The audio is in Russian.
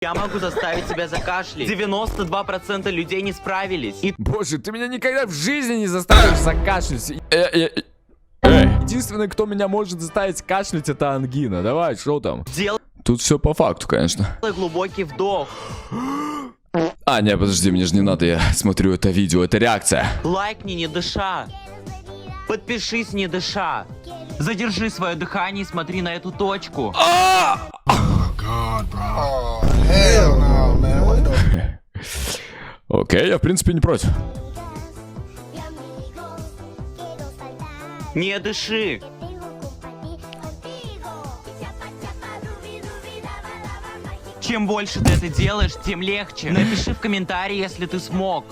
Я могу заставить тебя закашлять. 92% людей не справились. И Боже, ты меня никогда в жизни не заставишь закашлять. Единственный, кто меня может заставить кашлять, это ангина. Давай, что там? делай Тут все по факту, конечно. глубокий вдох. А, не, подожди, мне же не надо, я смотрю это видео, это реакция. Лайкни, не дыша. Подпишись, не дыша. Задержи свое дыхание и смотри на эту точку. Hell no, man. What the Окей, я в принципе не против. Не дыши. Чем больше ты это делаешь, тем легче. Напиши в комментарии, если ты смог.